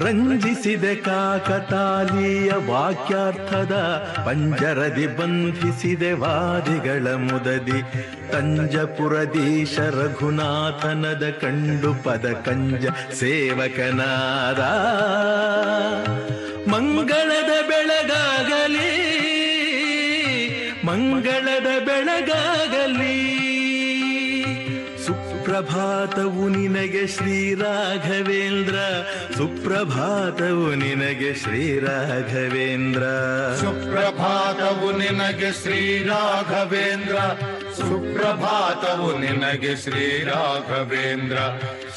ರಂಜಿಸಿದೆ ಕಾಕತಾಲೀಯ ವಾಕ್ಯಾರ್ಥದ ಪಂಜರದಿ ಬಂಧಿಸಿದೆ ವಾದಿಗಳ ಮುದದಿ. ತಂಜಪುರದೀಶ ರಘುನಾಥನದ ಕಂಡು ಪದ ಕಂಜ ಸೇವಕನಾದ. ಮಂಗಳದ ಬೆಳಗಾಗಲಿ, ಮಂಗಳದ ಬೆಳಗಾಗಲಿ. ಸುಪ್ರಭಾತವು ನಿನಗೆ ಶ್ರೀ ರಾಘವೇಂದ್ರ, ಸುಪ್ರಭಾತವು ನಿನಗೆ ಶ್ರೀ ರಾಘವೇಂದ್ರ. ಸುಪ್ರಭಾತವು ನಿನಗೆ ಶ್ರೀ ರಾಘವೇಂದ್ರ, ಸುಪ್ರಭಾತವು ನಿನಗೆ ಶ್ರೀ ರಾಘವೇಂದ್ರ.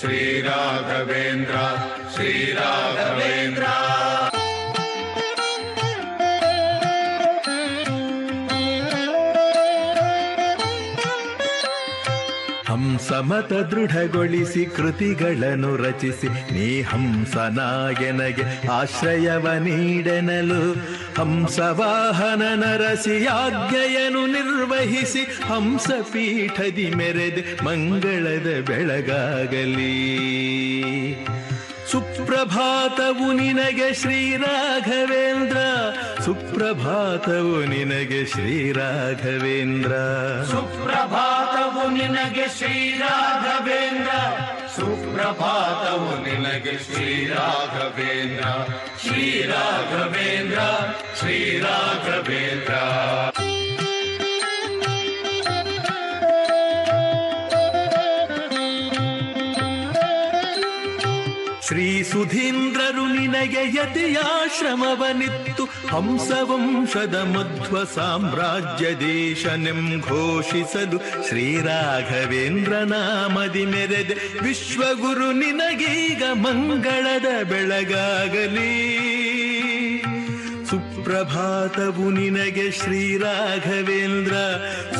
ಶ್ರೀ ರಾಘವೇಂದ್ರ, ಶ್ರೀ ರಾಘವೇಂದ್ರ. ಹಂಸಮತ ದೃಢಗೊಳಿಸಿ ಕೃತಿಗಳನ್ನು ರಚಿಸಿ ನೀ ಹಂಸನಾಯನಗೆ ಆಶ್ರಯವ ನೀಡೆನಲು. ಹಂಸವಾಹನ ನರಸಿಯಾಜ್ಞೆಯನ್ನು ನಿರ್ವಹಿಸಿ ಹಂಸಪೀಠದಿ ಮೆರೆದೆ ಮಂಗಳದ ಬೆಳಗಾಗಲಿ. ಸುಪ್ರಭಾತವು ನಿನಗೆ ಶ್ರೀ ರಾಘವೇಂದ್ರ, ಸುಪ್ರಭಾತವು ನಿನಗೆ ಶ್ರೀ ರಾಘವೇಂದ್ರ. ಸುಪ್ರಭಾತವು ನಿನಗೆ ಶ್ರೀ ರಾಘವೇಂದ್ರ, ಸುಪ್ರಭಾತವು ನಿನಗೆ ಶ್ರೀ ರಾಘವೇಂದ್ರ. ಶ್ರೀ ರಾಘವೇಂದ್ರ, ಶ್ರೀ ರಾಘವೇಂದ್ರ. ಶ್ರೀ ಸುಧೀಂದ್ರರು ನಿನಗೆ ಯತಿಯಾಶ್ರಮವನಿತ್ತು. ಹಂಸವಂಶದ ಮಧ್ವ ಸಾಮ್ರಾಜ್ಯ ದೇಶನೆಂ ಘೋಷಿಸಲು ಶ್ರೀ ರಾಘವೇಂದ್ರ ನಾಮದಿ ಮೆರೆದೆ. ವಿಶ್ವಗುರು ನಿನಗೀಗ ಮಂಗಳದ ಬೆಳಗಾಗಲಿ. ಸುಪ್ರಭಾತವು ನಿನಗೆ ಶ್ರೀ ರಾಘವೇಂದ್ರ,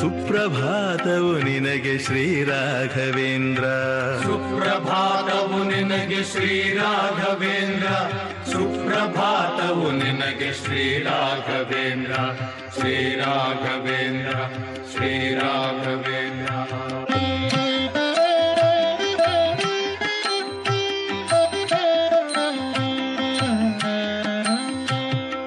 ಸುಪ್ರಭಾತವು ನಿನಗೆ ಶ್ರೀ ರಾಘವೇಂದ್ರ. ಸುಪ್ರಭಾತವು ನಿನಗೆ ಶ್ರೀ ರಾಘವೇಂದ್ರ, ಸುಪ್ರಭಾತವು ನಿನಗೆ ಶ್ರೀ ರಾಘವೇಂದ್ರ. ಶ್ರೀ ರಾಘವೇಂದ್ರ, ಶ್ರೀ ರಾಘವೇಂದ್ರ.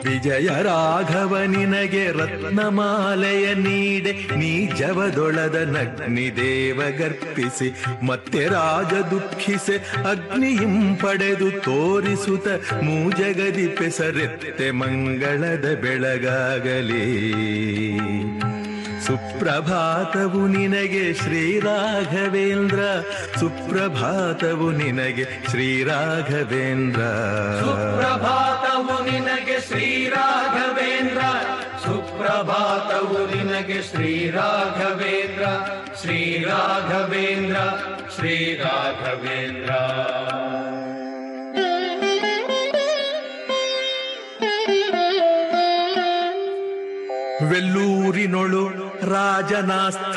ವಿಜಯ ರಾಘವ ನಿನಗೆ ರತ್ನಮಾಲೆಯ ನೀಡೆ ನೀ ಜವದೊಳದ ನಗ್ನಿದೇವ ಗರ್ಪಿಸಿ. ಮತ್ತೆ ರಾಜ ದುಃಖಿಸೆ ಅಗ್ನಿಯಂ ಪಡೆದು ತೋರಿಸುತ್ತ ಮೂಜಗದಿ ಪೆಸರೆತ್ತೆ ಮಂಗಳದ ಬೆಳಗಾಗಲಿ. ಸುಪ್ರಭಾತವು ನಿನಗೆ ಶ್ರೀ ರಾಘವೇಂದ್ರ, ಸುಪ್ರಭಾತವು ನಿನಗೆ ಶ್ರೀ ರಾಘವೇಂದ್ರ. ಸುಪ್ರಭಾತವು ನಿನಗೆ ಶ್ರೀ ರಾಘವೇಂದ್ರ, ಸುಪ್ರಭಾತವು ನಿನಗೆ ಶ್ರೀ ರಾಘವೇಂದ್ರ. ಶ್ರೀ ರಾಘವೇಂದ್ರ, ಶ್ರೀ ರಾಘವೇಂದ್ರ. ವೆಲ್ಲೂರಿನೊಳು ರಾಜನಾಸ್ಥಾನದೊಳುವಾದ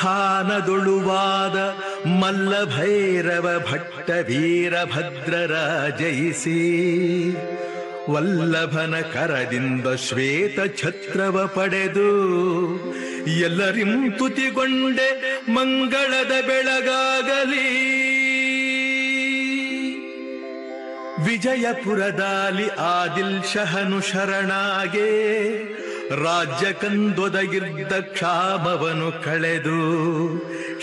ಮಲ್ಲಭೈರವ ಭಟ್ಟ ವೀರಭದ್ರರ ಜಯಿಸಿ. ವಲ್ಲಭನ ಕರದಿಂದ ಶ್ವೇತ ಛತ್ರವ ಪಡೆದು ಎಲ್ಲರಿಂ ತುತಿಗೊಂಡೆ ಮಂಗಳದ ಬೆಳಗಾಗಲಿ. ವಿಜಯಪುರದಲ್ಲಿ ಆದಿಲ್ ಶಹನು ಶರಣಾಗೆ ರಾಜ್ಯ ಕಂದೊದಗಿದ್ದ ಕ್ಷಾಮವನು ಕಳೆದು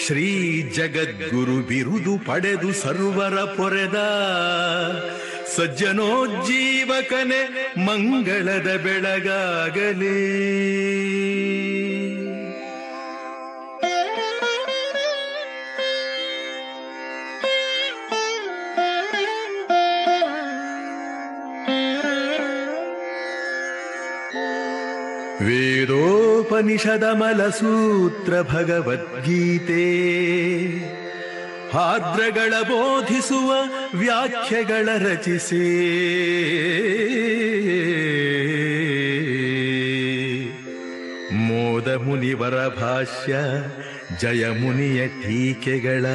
ಶ್ರೀ ಜಗದ್ಗುರು ಬಿರುದು ಪಡೆದು ಸರ್ವರ ಪೊರೆದ ಸಜ್ಜನೋಜ್ಜೀವಕನೆ ಮಂಗಳದ ಬೆಳಗಾಗಲಿ. ವೇದೋಪನಿಷದ ಮಲಸೂತ್ರ ಭಗವದ್ಗೀತೆ ಆದ್ರಗಳ ಬೋಧಿಸುವ ವ್ಯಾಖ್ಯೆಗಳ ರಚಿಸಿ. ಮೋದ ಮುನಿವರ ಭಾಷ್ಯ ಜಯ ಮುನಿಯ ಟೀಕೆಗಳ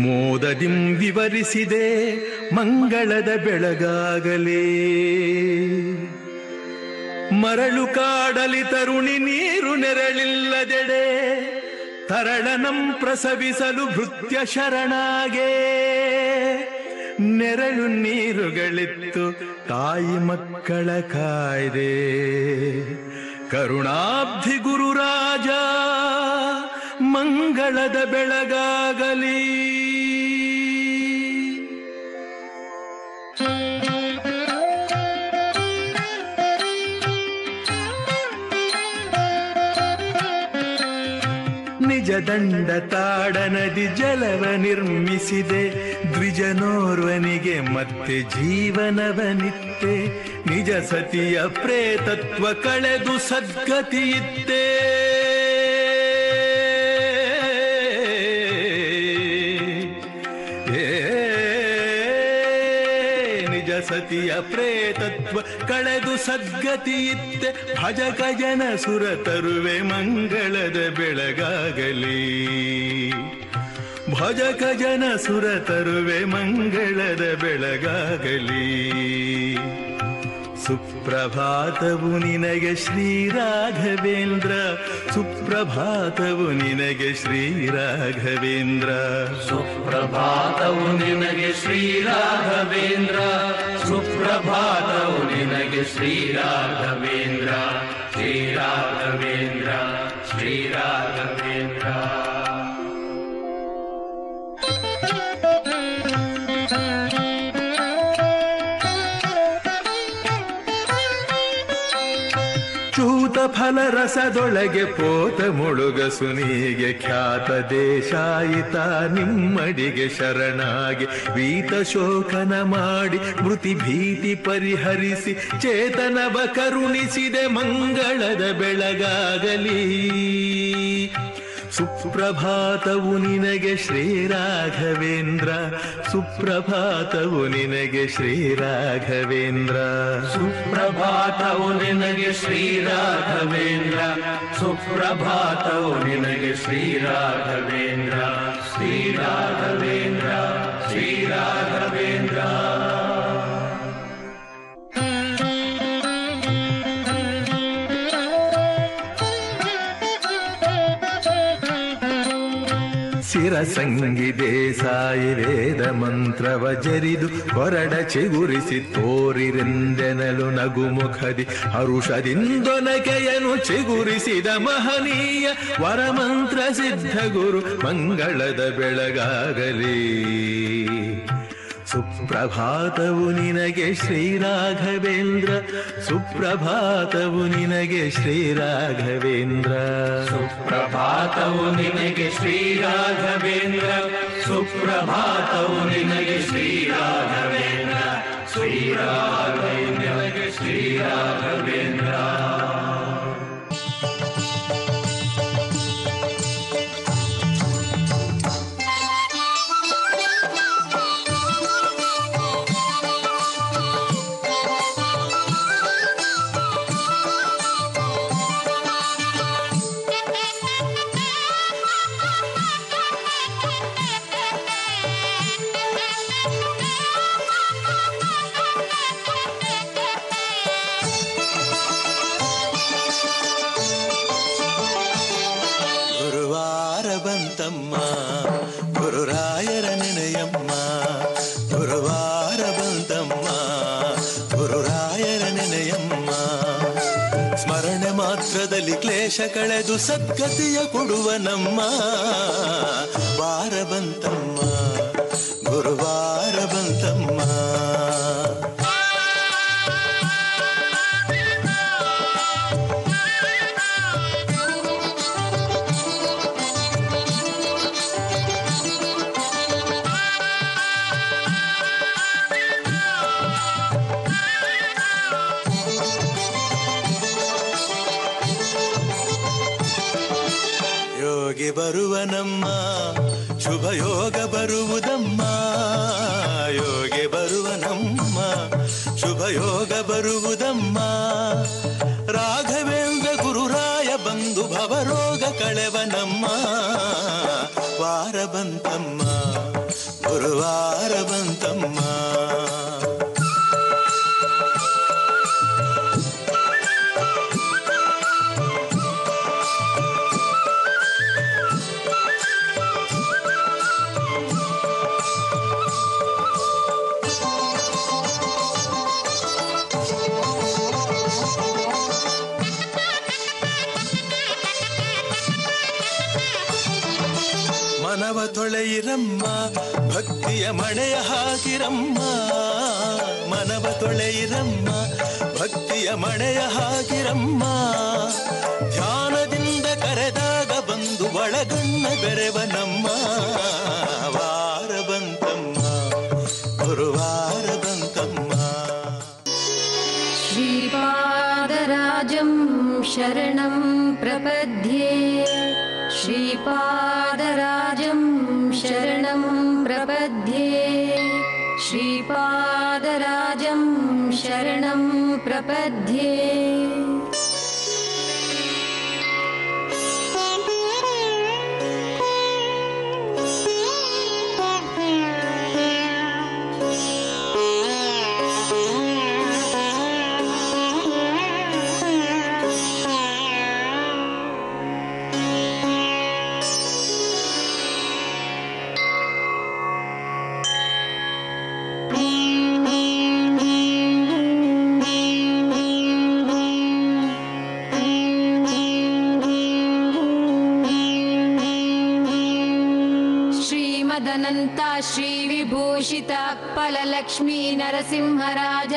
ಮೋದದಿಂ ವಿವರಿಸಿದೆ ಮಂಗಳದ ಬೆಳಗಾಗಲೇ. ಮರಳು ಕಾಡಲಿ ತರುಣಿ ನೀರು ನೆರಳಿಲ್ಲದೆಡೆ ತರಳನಂ ಪ್ರಸವಿಸಲು ಭೃತ್ಯ ಶರಣಾಗೆ ನೆರಳು ನೀರುಗಳಿತ್ತು ತಾಯಿ ಮಕ್ಕಳ ಕಾಯ್ದೆ. ಕರುಣಾಬ್ಧಿ ಗುರುರಾಜ ಮಂಗಳದ ಬೆಳಗಾಗಲಿ. ನಿಜ ದಂಡ ತಾಡ ನದಿ ಜಲವ ನಿರ್ಮಿಸಿದೆ, ದ್ವಿಜನೋರ್ವನಿಗೆ ಮತ್ತೆ ಜೀವನವನಿತ್ತೆ. ನಿಜ ಸತಿಯ ಪ್ರೇತತ್ವ ಕಳೆದು ಸದ್ಗತಿಯಿತ್ತೆ. ನಿಜ ಸತಿಯ ಪ್ರೇತತ್ವ ಕಳೆದು ಸದ್ಗತಿಯಿತ್ತೆ. ಭಜಕ ಜನ ಸುರ ತರುವೆ ಮಂಗಳದ ಬೆಳಗಾಗಲಿ. ಭಜಕ ಜನ ಸುರ ತರುವೆ ಮಂಗಳದ ಬೆಳಗಾಗಲಿ. ಸುಪ್ರಭಾತವು ನಿನಗೆ ಶ್ರೀ ರಾಘವೇಂದ್ರ, ಸುಪ್ರಭಾತವು ನಿನಗೆ ಶ್ರೀ ರಾಘವೇಂದ್ರ. ಸುಪ್ರಭಾತವು ನಿನಗೆ ಶ್ರೀ ರಾಘವೇಂದ್ರ, ಸುಪ್ರಭಾತವು ನಿನಗೆ ಶ್ರೀ ರಾಘವೇಂದ್ರ. ಶ್ರೀ ರಾಘವೇಂದ್ರ, ಶ್ರೀ ರಾಘವೇಂದ್ರ. ಚೂತ ಫಲರಸದೊಳಗೆ ಪೋತ ಮುಳುಗಸುನಿಗೆ ಖ್ಯಾತ ದೇಶಾಯಿತ ನಿಮ್ಮಡಿಗೆ ಶರಣಾಗಿ ವೀತ ಶೋಕನ ಮಾಡಿ ಮೃತಿ ಭೀತಿ ಪರಿಹರಿಸಿ ಚೇತನವ ಕರುಣಿಸಿದೆ ಮಂಗಳದ ಬೆಳಗಾಗಲಿ. ಸುಪ್ರಭಾತವು ನಿನಗೆ ಶ್ರೀ ರಾಘವೇಂದ್ರ, ಸುಪ್ರಭಾತವು ನಿನಗೆ ಶ್ರೀ ರಾಘವೇಂದ್ರ. ಸುಪ್ರಭಾತವು ನಿನಗೆ ಶ್ರೀ ರಾಘವೇಂದ್ರ, ಸುಪ್ರಭಾತವು ನಿನಗೆ ಶ್ರೀ ರಾಘವೇಂದ್ರ. ಶ್ರೀ ರಾಘವೇಂದ್ರ, ಶ್ರೀ ರಾಘವೇಂದ್ರ. ಶಿರಸಂಗಿ ದೇಸಾಯಿ ವೇದ ಮಂತ್ರವ ಜರಿದು ಕೊರಡ ಚಿಗುರಿಸಿ ತೋರಿರೆಂದೆನಲು ನಗುಮುಖದಿ ಹರುಷದಿಂದೊನಕೆಯನು ಚಿಗುರಿಸಿದ ಮಹನೀಯ ವರಮಂತ್ರ ಸಿದ್ಧ ಗುರು ಮಂಗಳದ ಬೆಳಗಾಗಲಿ. ಸುಪ್ರಭಾತವು ನಿನಗೆ ಶ್ರೀ ರಾಘವೇಂದ್ರ, ಸುಪ್ರಭಾತವು ನಿನಗೆ ಶ್ರೀ ರಾಘವೇಂದ್ರ. ಸುಪ್ರಭಾತವು ನಿನಗೆ ಶ್ರೀ ರಾಘವೇಂದ್ರ, ಸುಪ್ರಭಾತವು ನಿನಗೆ ಶ್ರೀ ರಾಘವೇಂದ್ರ. ಶ್ರೀ ರಾಘವೇಂದ್ರ, ಶ್ರೀ ರಾಘವೇಂದ್ರ. ಬಂತಮ್ಮ ಗುರುರಾಯರ ನೆನೆಯಮ್ಮ, ಗುರುವಾರ ಬಂತಮ್ಮ ಗುರುರಾಯರ ನೆನೆಯಮ್ಮ. ಸ್ಮರಣೆ ಮಾತ್ರದಲ್ಲಿ ಕ್ಲೇಶ ಕಳೆದು ಸದ್ಗತಿಯ ಕೊಡುವ ನಮ್ಮ ವಾರ ಬಂತಮ್ಮ, ಗುರುವಾರ ಬಂತಮ್ಮ. ಯೋಗಿ ಬರುವ ನಮ್ಮ ಶುಭ ಯೋಗ ಬರುವುದಮ್ಮ, ಯೋಗಿ ಬರುವ ನಮ್ಮ ಶುಭ ಯೋಗ ಬರುವುದಮ್ಮ. ರಾಘವೇಂದ್ರ ಗುರುರಾಯ ಬಂದು ಭವರೋಗ ಕಳೆವ ನಮ್ಮ ವಾರ ಬಂತಮ್ಮ, ಗುರುವಾರ ಬಂತಮ್ಮ. ಮನವ ತೊಳೆಯಿರಮ್ಮ ಭಕ್ತಿಯ ಮಣೆಯ ಹಾಕಿರಮ್ಮ ಮನವ ತೊಳೆಯಿರಮ್ಮ ಭಕ್ತಿಯ ಮಣೆಯ ಹಾಕಿರಮ್ಮ ಧ್ಯಾನದಿಂದ ಕರೆದಾಗ ಬಂದು ಒಳಗಣ್ಣ ಬೆರೆವನಮ್ಮ ವಾರ ಬಂತಮ್ಮ ಗುರುವಾರ ಬಂತಮ್ಮ ಶ್ರೀಪಾದರಾಜಂ ಶರಣಂ ಪ್ರಪದ್ಯೆ ಶ್ರೀಪಾದರಾಜಂ ಶರಣಂ ಪ್ರಪದ್ಯೆ ಶ್ರೀಪಾದರಾಜಂ ಶರಣಂ ಪ್ರಪದ್ಯೆ ಶ್ರೀಮದನಂತ ಶ್ರೀ ವಿಭೂಷಿತ ಫಲಲಕ್ಷ್ಮೀ ನರಸಿಂಹರಾಜ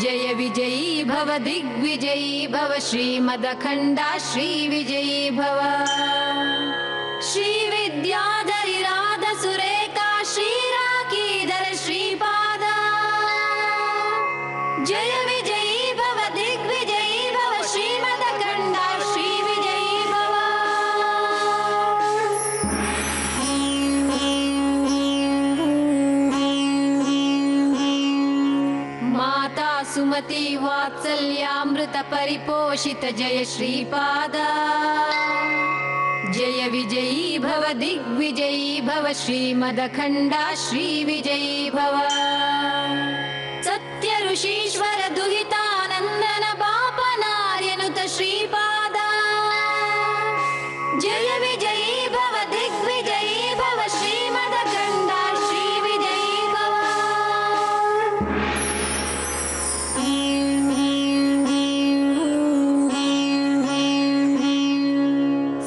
ಜಯ ವಿಜಯೀ ಭವ ದಿಗ್ವಿಜಯೀ ಭವ ಶ್ರೀಮದಖಂಡ ಶ್ರೀ ವಿಜಯೀ ಭವ ಶ್ರೀ ವಿದ್ಯಾಧರಿರಾಧ ಸುರೇಖಾ ಶ್ರೀರಾಕೀಧರ ಶ್ರೀಪಾದ ಜಯ ವಿಜಯೀ ಭವ ದಿಗ್ವಿಜಯೀ ಭವ ಶ್ರೀಮದಖಂಡ ಶ್ರೀ ವಿಜಯೀ ಭವ ಮಾತಾ ಸುಮತಿ ವಾತ್ಸಲ್ಯಾಮೃತ ಪರಿಪೋಷಿತ ಜಯ ಶ್ರೀಪಾದ ಜಯ ವಿಜಯೀ ಭವ ದಿಗ್ವಿಜಯೀ ಭವ ಶ್ರೀಮದಖಂಡ ಶ್ರೀ ವಿಜಯೀ ಭವ ಸತ್ಯ ಋಷೀಶ್ವರ ದುಹಿತಾನಂದನ ಬಾಪನಾರ್ಯನುತ ಶ್ರೀಪಾದ ಜಯ ವಿಜಯೀ ಭವ ದಿಗ್ವಿಜಯೀ ಭವ ಶ್ರೀಮದಖಂಡ ಶ್ರೀ ವಿಜಯೀ ಭವ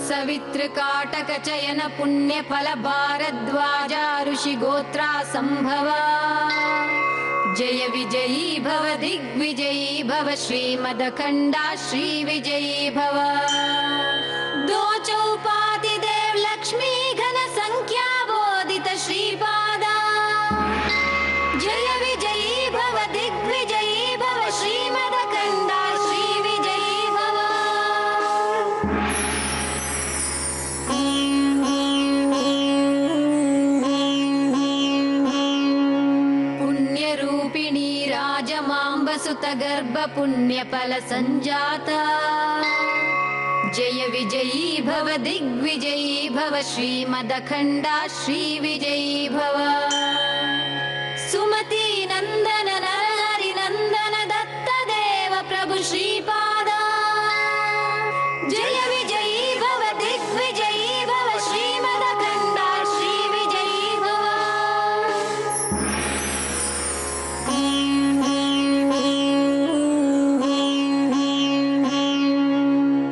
ಸವಿತೃಕಾಟಕ ಚಯನ ಪುಣ್ಯ ಫಲ ಭಾರದ್ವಾಜ ಋಷಿ ಗೋತ್ರ ಸಂಭವ ಜಯ ವಿಜಯೀ ಭವ ದಿಗ್ವಿಜಯೀ ಭವ ಶ್ರೀಮದಖಂಡ ಶ್ರೀ ವಿಜಯೀ ಭವ ದೋ ಚೌಪಾತಿ ದೇವ್ ಲಕ್ಷ್ಮೀ ಘನ ಸಂಖ್ಯಾ ಬೋಧಿತ ಶ್ರೀಪಾದ ಜಯ ವಿಜಯೀ ಭವ ದಿಗ್ವಿಜಯೀ ಭವ ಶ್ರೀಮದಖಂಡ ಶ್ರೀ ವಿಜಯೀ ಭವ ಪುಣ್ಯರೂಪಿಣಿ ರಾಜಮಾಂಬಸುತ ಗರ್ಭ ಪುಣ್ಯ ಫಲ ಸಂಜಾತ ಜಯ ವಿಜಯೀ ಭವ ದಿಗ್ವಿಜಯೀ ಭವ ಶ್ರೀಮದಖಂಡ ಶ್ರೀ ವಿಜಯೀ ಭವ ಸುಮತಿ ನಂದನ ನರಹರಿ ನಂದನ ದತ್ತ ದೇವ ಪ್ರಭು ಶ್ರೀಪಾದ ಜಯ ವಿಜಯೀ ಭವ ದಿಗ್ವಿಜಯೀ ಭವ ಶ್ರೀಮದಖಂಡ ಶ್ರೀ ವಿಜಯೀ ಭವ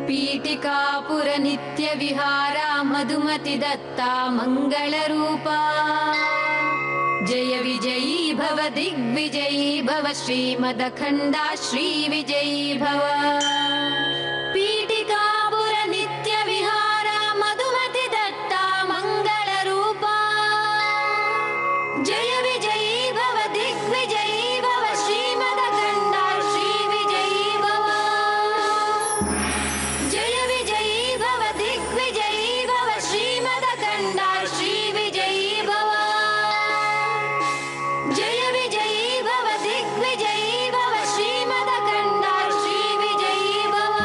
ಪೀಠಿಕಾಪುರ ನಿತ್ಯ ವಿಹಾರ ಮಧುಮತಿ ದತ್ತ ಮಂಗಳ ರೂಪ ಜಯ ವಿಜಯೀ ಭವ ದಿಗ್ವಿಜಯೀ ಭವ ಶ್ರೀಮದಖಂಡ ಶ್ರೀ ವಿಜಯೀ ಭವ ಪೀಠಿಕಾಪುರ ನಿತ್ಯ ವಿಹಾರ ಮಧುಮತಿ ದತ್ತ ಮಂಗಳ ರೂಪ ಜಯ ವಿಜಯೀ ಭವ ದಿಗ್ವಿಜಯೀ ಭವ ಶ್ರೀಮದಖಂಡ ಶ್ರೀ ವಿಜಯೀ ಭವ ಜಯ ವಿಜಯೀ ಭವ ದಿಗ್ವಿಜಯೀ ಭವ ಶ್ರೀಮದಖಂಡ ಶ್ರೀ ವಿಜಯೀ ಭವ ಜಯ ವಿಜಯೀ ಭವ ದಿಗ್ವಿಜಯೀ ಭವ ಶ್ರೀಮದಖಂಡ ಶ್ರೀ ವಿಜಯೀ ಭವ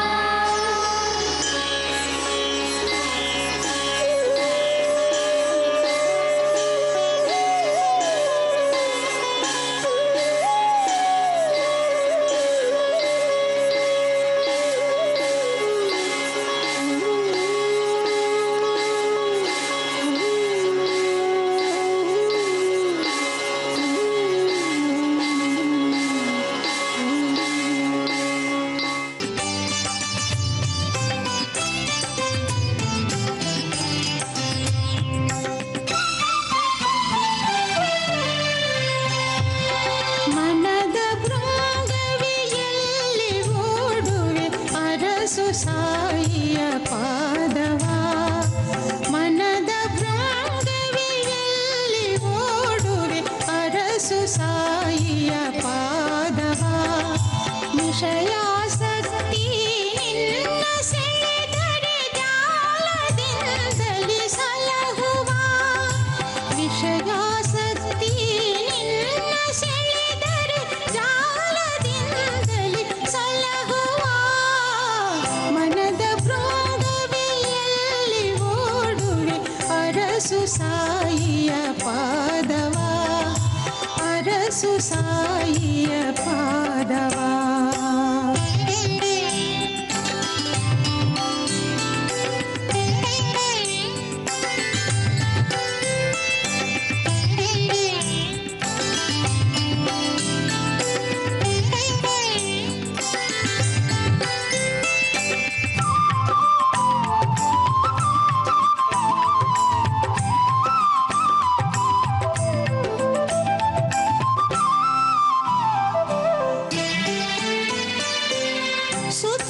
ಸಾಯಿಯ ಪಾದವ ವಿಷಯಾಸಕ್ತಿ ನಿನ್ನ ಸೆಳೆದರೆ ಜಾಲದಿಂದಲೇ ಸಲಹುವ ವಿಷಯಾಸಕ್ತಿ ನಿನ್ನ ಸೆಳೆದರೆ ಜಾಲದಿಂದಲೇ ಸಲಹುವ ಮನದ ಭೃಂಗವೆಯಲ್ಲಿ ಓಡುವೆ ಅರಸು ಸಾಯಿಯ ಪಾದವ ಅರಸು ಸಾಯಿಯ ಪಾದವ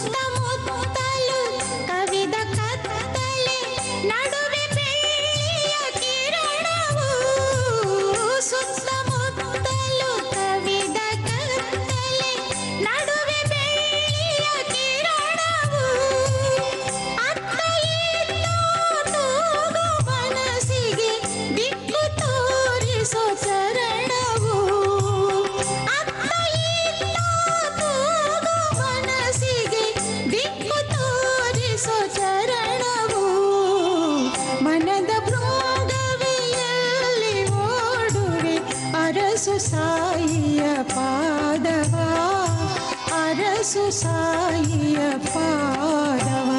ಸುತ್ತಮುತ್ತಲು ಕವಿದ ಕತ್ತಲೆ ನಡುವೆ ಬೆಳ್ಳಿಯ ಕಿರಣವು ಸುತ್ತಮುತ್ತಲು ಕವಿದ ಕತ್ತಲೆ ನಡುವೆ ಬೆಳ್ಳಿಯ ಕಿರಣವು ಅತ್ತ ಇತ್ತ ತೂಗು ಮನಸ್ಸಿಗೆ ದಿಕ್ಕು ತೋರಿಸೋ ಚರಣವು ಅತ್ತ ಇತ್ತ ತೂಗು ಮನಸ್ಸಿಗೆ ದಿಕ್ಕು ತೋರಿಸೋ ಚರಣವು ಮನದ ಭೃಂಗವೆಯಲ್ಲಿ ಓಡುವೆ ಅರಸು ಸಾಯಿಯ ಪಾದವ ಅರಸು ಸಾಯಿಯ ಪಾದವ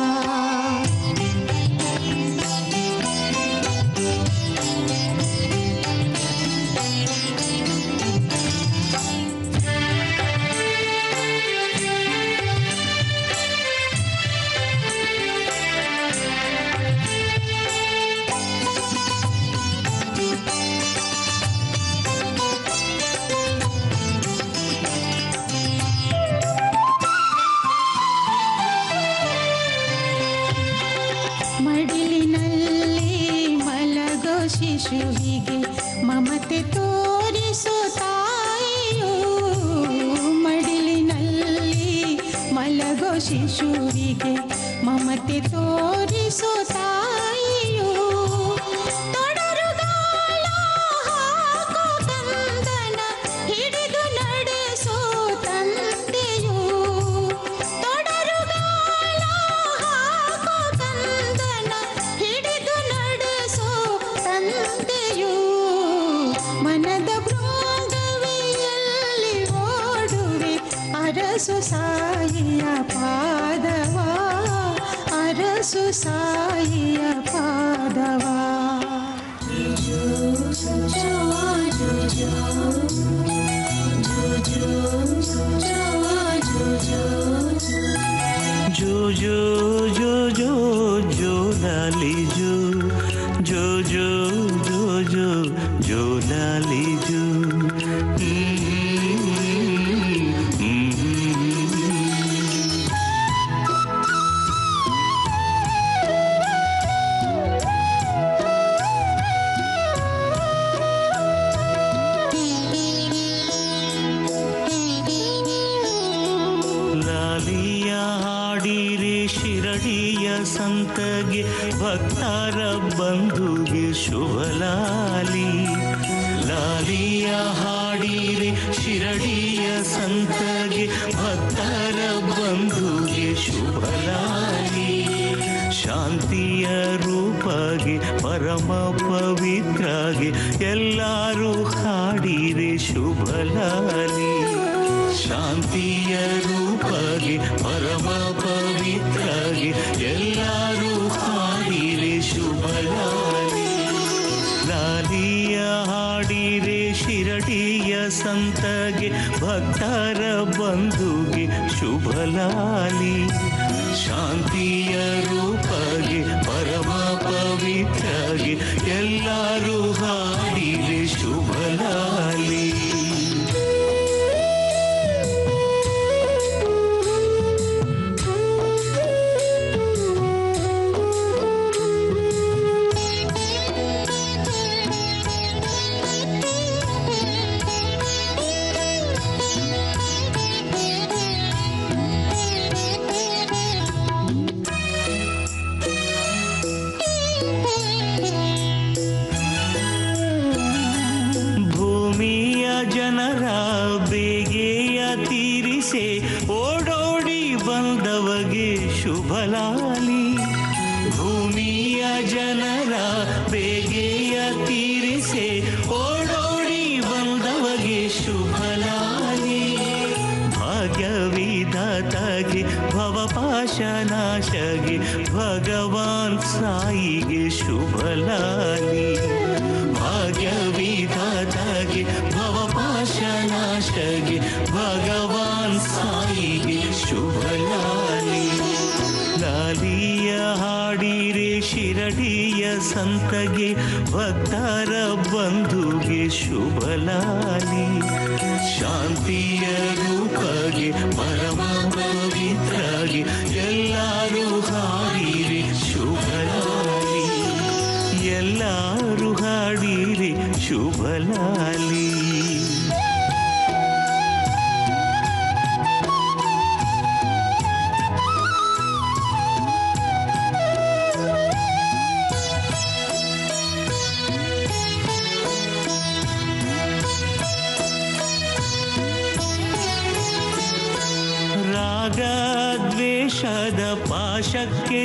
ಮಡಿಲಿನಲ್ಲಿ ಮಲಗೋ ಶಿಶುವಿಗೆ ಮಮತೆ ತೋರಿಸೋ ತಾಯಿಯು ಮಡಿಲಿನಲ್ಲಿ ಮಲಗೋ ಶಿಶುವಿಗೆ ಮಮತೆ ತೋರಿಸೋ ತಾಯಿಯು ತೊಡರುಗಾಲ ಹಾಕೋ ಕಂದನ ಹಿಡಿದು ನಡೆಸೋ ತಂದೆಯು ತೊಡರುಗಾಲ ಹಾಕೋ ಕಂದನ ಹಿಡಿದು ನಡೆಸೋ ತಂದೆಯು ಮನದ ಭೃಂಗವೆಯಲ್ಲಿ ಓಡುವೆ ಅರಸು ಸಾಯಿಯ ಪಾದವ ಅರಸು ಸಾಯಿಯ ಪಾದವ जो जो जो जो जो लाली जो जो जो जो जो जो लाली जो ಲಾಲಿಯ ಹಾಡಿರಿ ಶಿರಡಿಯ ಸಂತಗೆ ಭಕ್ತರ ಬಂಧುಗೆ ಶುಭಲಾಲಿ ಲಾಲಿಯ ಹಾಡಿರಿ ಶಿರಡಿಯ ಸಂತಗೆ ಭಕ್ತರ ಬಂಧುಗೆ ಶುಭಲಾಲಿ ಶಾಂತಿಯ ರೂಪಗೆ ಪರಮ ಪವಿತ್ರಗೆ ಎಲ್ಲರೂ ಹಾಡಿರಿ ಶುಭಲಾಲಿ ಶಾಂತಿಯ ರೂಪಗೆ ಪರಮ ಪವಿತ್ರಗೆ ಎಲ್ಲರೂ ಹಾಡಿರೆ ಶುಭಲಾಲಿ ಲಾಲಿಯ ಹಾಡಿರೆ ಶಿರಡಿಯ ಸಂತಗೆ ಭಕ್ತರ ಬಂಧುಗೆ ಶುಭಲಾಲಿ ಶಾಂತಿಯ ರೂಪಗೆ ಪರಮ ಪವಿತ್ರಗೆ ಎಲ್ಲರೂ ಹಾಡಿರೆ ಶುಭಲಾಲಿ ಬೇಗೆಯ ತೀರಿಸೆ ಓಡೋಡಿ ಬಂದವಗೆ ಶುಭಲಾಲಿ. ಭೂಮಿಯ ಜನರ ಬೇಗೆಯ ತೀರಿಸೆ ಓಡೋಡಿ ಬಂದವಗೆ ಶುಭಲಾಲಿ. ಭಾಗ್ಯವಿಧಾತಗೆ ಭವಪಾಶನಾಶಗೆ ಭಗವಾನ್ ಸಾಯಿಗೆ ಶುಭಲಾಲಿ. ಭಾಗ್ಯವಿಧಾತಗೆ ಭವಪಾಶನಾಶಗೆ ಭಗವಾನ್ ಸಾಯಿಗೆ ಶುಭಲಾಲಿ. ಲಾಲಿಯ ಹಾಡಿರೆ ಶಿರಡಿಯ ಸಂತಗೆ ಭಕ್ತರ ಬಂಧುಗೆ ಶುಭಲಾಲಿ. ಶಾಂತಿಯ ರೂಪಗೆ ಪರಮ ಪವಿತ್ರಗೆ ಎಲ್ಲರೂ ಹಾಡಿರಿ ಶುಭಲಾಲಿ. ಎಲ್ಲರೂ ಹಾಡಿರಿ ಶುಭಲಾಲಿ. ರಾಗ ದ್ವೇಷದ ಪಾಶಕ್ಕೆ